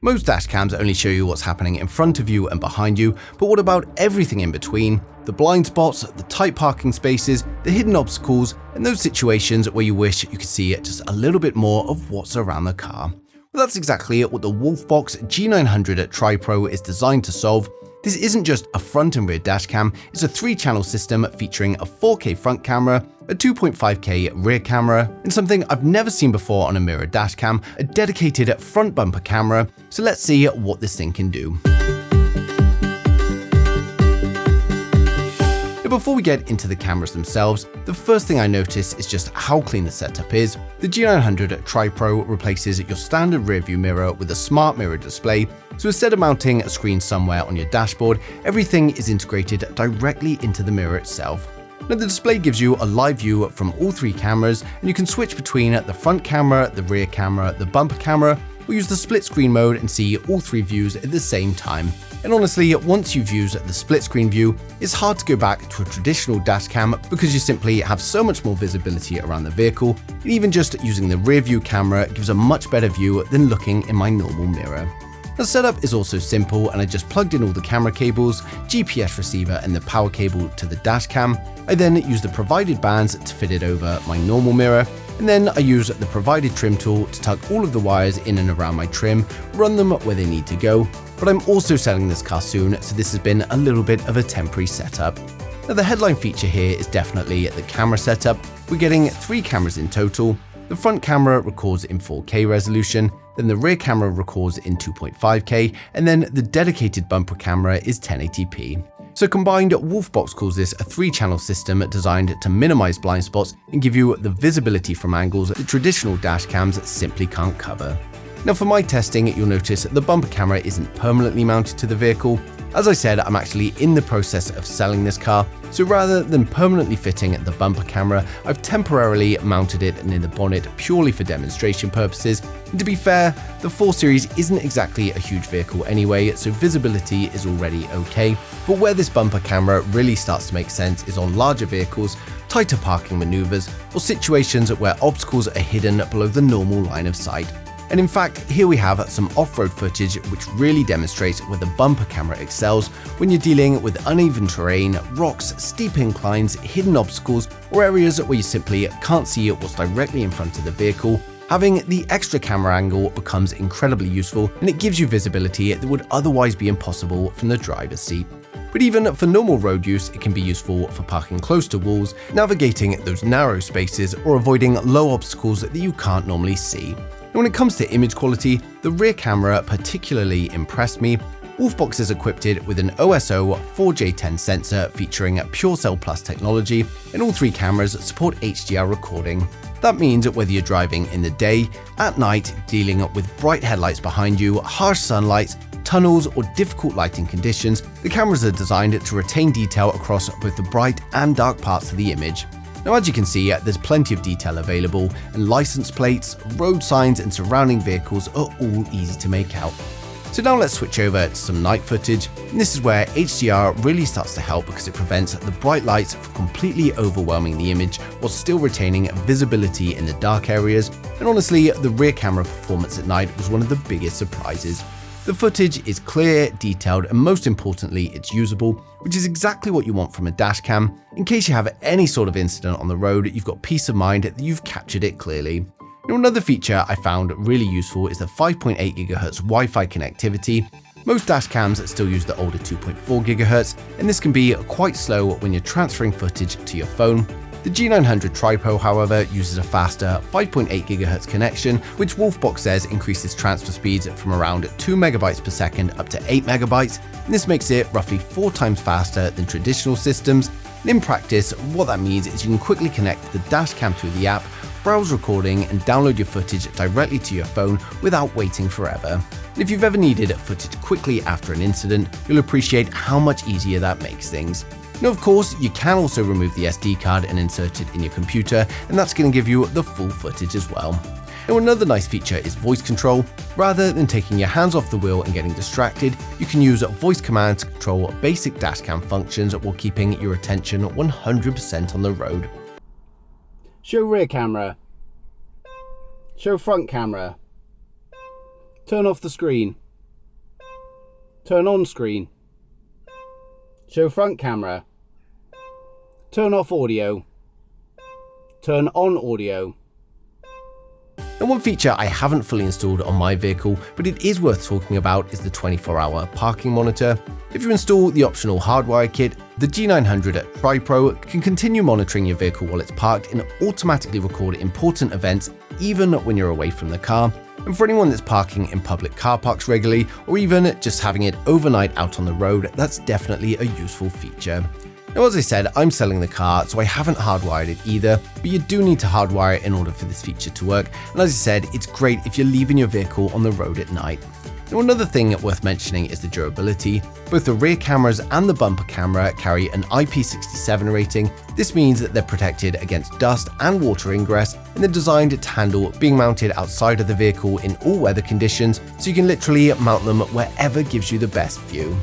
Most dashcams only show you what's happening in front of you and behind you, but what about everything in between? The blind spots, the tight parking spaces, the hidden obstacles, and those situations where you wish you could see just a little bit more of what's around the car. Well, that's exactly what the WOLFBOX G900 Tripro is designed to solve. This isn't just a front and rear dashcam, it's a 3-channel system featuring a 4K front camera, a 2.5K rear camera, and something I've never seen before on a mirror dashcam, a dedicated front bumper camera. So let's see what this thing can do. Now, before we get into the cameras themselves, the first thing I notice is just how clean the setup is. The G900 Tripro replaces your standard rearview mirror with a smart mirror display, so instead of mounting a screen somewhere on your dashboard, everything is integrated directly into the mirror itself. Now, the display gives you a live view from all 3 cameras, and you can switch between the front camera, the rear camera, the bumper camera, or use the split screen mode and see all 3 views at the same time. And honestly, once you've used the split screen view, it's hard to go back to a traditional dashcam because you simply have so much more visibility around the vehicle, and even just using the rear view camera gives a much better view than looking in my normal mirror. The setup is also simple, and I just plugged in all the camera cables, GPS receiver, and the power cable to the dashcam. I then used the provided bands to fit it over my normal mirror, and then I use the provided trim tool to tuck all of the wires in and around my trim, run them where they need to go. But I'm also selling this car soon, so this has been a little bit of a temporary setup. Now, the headline feature here is definitely the camera setup. We're getting 3 cameras in total. The front camera records in 4K resolution, then the rear camera records in 2.5K, and then the dedicated bumper camera is 1080p. So combined, WOLFBOX calls this a 3-channel system designed to minimize blind spots and give you the visibility from angles that traditional dashcams simply can't cover. Now, for my testing, you'll notice the bumper camera isn't permanently mounted to the vehicle. As I said, I'm actually in the process of selling this car, so rather than permanently fitting the bumper camera, I've temporarily mounted it near the bonnet purely for demonstration purposes. And to be fair, the 4 Series isn't exactly a huge vehicle anyway, so visibility is already okay. But where this bumper camera really starts to make sense is on larger vehicles, tighter parking maneuvers, or situations where obstacles are hidden below the normal line of sight. And in fact, here we have some off-road footage which really demonstrates where the bumper camera excels when you're dealing with uneven terrain, rocks, steep inclines, hidden obstacles, or areas where you simply can't see what's directly in front of the vehicle. Having the extra camera angle becomes incredibly useful, and it gives you visibility that would otherwise be impossible from the driver's seat. But even for normal road use, it can be useful for parking close to walls, navigating those narrow spaces, or avoiding low obstacles that you can't normally see. When it comes to image quality, the rear camera particularly impressed me. WOLFBOX is equipped with an OSO 4J10 sensor featuring PureCell Plus technology, and all 3 cameras support HDR recording. That means whether you're driving in the day, at night, dealing with bright headlights behind you, harsh sunlight, tunnels, or difficult lighting conditions, the cameras are designed to retain detail across both the bright and dark parts of the image. Now, as you can see, there's plenty of detail available, and license plates, road signs, and surrounding vehicles are all easy to make out. So now let's switch over to some night footage, and this is where HDR really starts to help because it prevents the bright lights from completely overwhelming the image while still retaining visibility in the dark areas. And honestly, the rear camera performance at night was one of the biggest surprises. The footage is clear, detailed, and most importantly, it's usable, which is exactly what you want from a dashcam. In case you have any sort of incident on the road, you've got peace of mind that you've captured it clearly. Now, another feature I found really useful is the 5.8 GHz Wi-Fi connectivity. Most dashcams still use the older 2.4 GHz, and this can be quite slow when you're transferring footage to your phone. The G900 Tripro, however, uses a faster 5.8 GHz connection, which WOLFBOX says increases transfer speeds from around 2 MB per second up to 8 MB, and this makes it roughly 4 times faster than traditional systems. And in practice, what that means is you can quickly connect the dashcam through the app, browse recording, and download your footage directly to your phone without waiting forever. And if you've ever needed footage quickly after an incident, you'll appreciate how much easier that makes things. Now, of course, you can also remove the SD card and insert it in your computer, and that's going to give you the full footage as well. Now, another nice feature is voice control. Rather than taking your hands off the wheel and getting distracted, you can use voice commands to control basic dashcam functions while keeping your attention 100% on the road. Show rear camera. Show front camera. Turn off the screen. Turn on screen. Show front camera. Turn off audio. Turn on audio. Now, one feature I haven't fully installed on my vehicle, but it is worth talking about, is the 24-hour parking monitor. If you install the optional hardwire kit, the G900 Tripro can continue monitoring your vehicle while it's parked and automatically record important events even when you're away from the car. And for anyone that's parking in public car parks regularly, or even just having it overnight out on the road, that's definitely a useful feature. Now, as I said, I'm selling the car, so I haven't hardwired it either, but you do need to hardwire it in order for this feature to work. And as I said, it's great if you're leaving your vehicle on the road at night. Now, another thing worth mentioning is the durability. Both the rear cameras and the bumper camera carry an IP67 rating. This means that they're protected against dust and water ingress, and they're designed to handle being mounted outside of the vehicle in all weather conditions, so you can literally mount them wherever gives you the best view.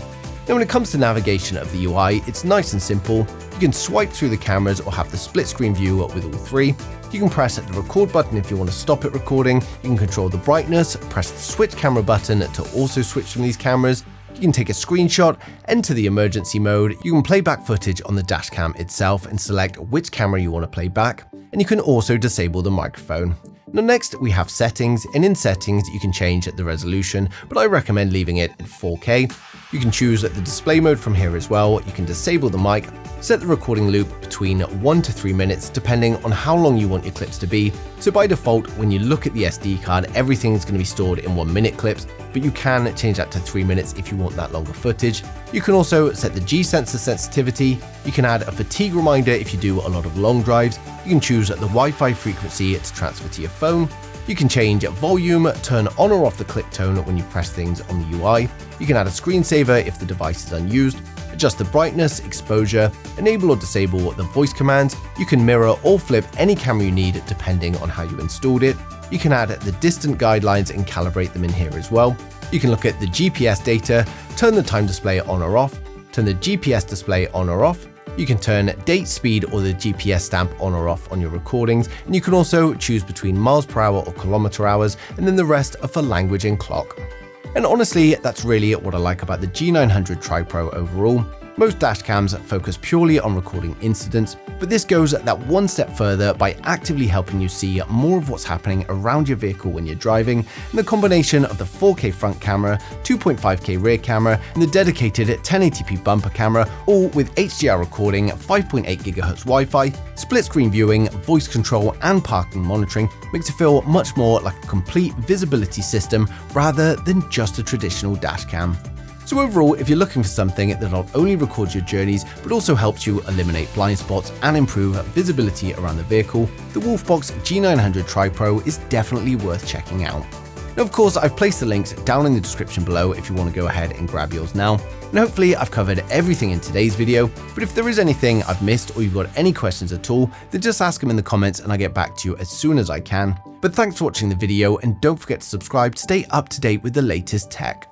Now, when it comes to navigation of the UI, it's nice and simple. You can swipe through the cameras or have the split screen view with all three. You can press the record button if you want to stop it recording. You can control the brightness, press the switch camera button to also switch from these cameras. You can take a screenshot, enter the emergency mode. You can play back footage on the dash cam itself and select which camera you want to play back. And you can also disable the microphone. Now, next we have settings, and in settings you can change the resolution, but I recommend leaving it at 4K. You can choose the display mode from here as well. You can disable the mic, set the recording loop between 1 to 3 minutes depending on how long you want your clips to be. So by default, when you look at the SD card, everything's going to be stored in 1 minute clips, but you can change that to 3 minutes if you want that longer footage. You can also set the G-sensor sensitivity. You can add a fatigue reminder if you do a lot of long drives. You can choose the Wi-Fi frequency to transfer to your phone. You can change volume, turn on or off the click tone when you press things on the UI. You can add a screensaver if the device is unused, adjust the brightness, exposure, enable or disable the voice commands. You can mirror or flip any camera you need depending on how you installed it. You can add the distant guidelines and calibrate them in here as well. You can look at the GPS data, turn the time display on or off, turn the GPS display on or off. You can turn date, speed, or the GPS stamp on or off on your recordings, and you can also choose between miles per hour or kilometer hours, and then the rest are for language and clock. And honestly, that's really what I like about the G900 Tripro overall. Most dashcams focus purely on recording incidents, but this goes that one step further by actively helping you see more of what's happening around your vehicle when you're driving, and the combination of the 4K front camera, 2.5K rear camera, and the dedicated 1080p bumper camera, all with HDR recording, 5.8 GHz Wi-Fi, split screen viewing, voice control, and parking monitoring, makes it feel much more like a complete visibility system rather than just a traditional dashcam. So overall, if you're looking for something that not only records your journeys, but also helps you eliminate blind spots and improve visibility around the vehicle, the WOLFBOX G900 Tripro is definitely worth checking out. Now, of course, I've placed the links down in the description below if you want to go ahead and grab yours now. And hopefully I've covered everything in today's video, but if there is anything I've missed or you've got any questions at all, then just ask them in the comments and I'll get back to you as soon as I can. But thanks for watching the video, and don't forget to subscribe to stay up to date with the latest tech.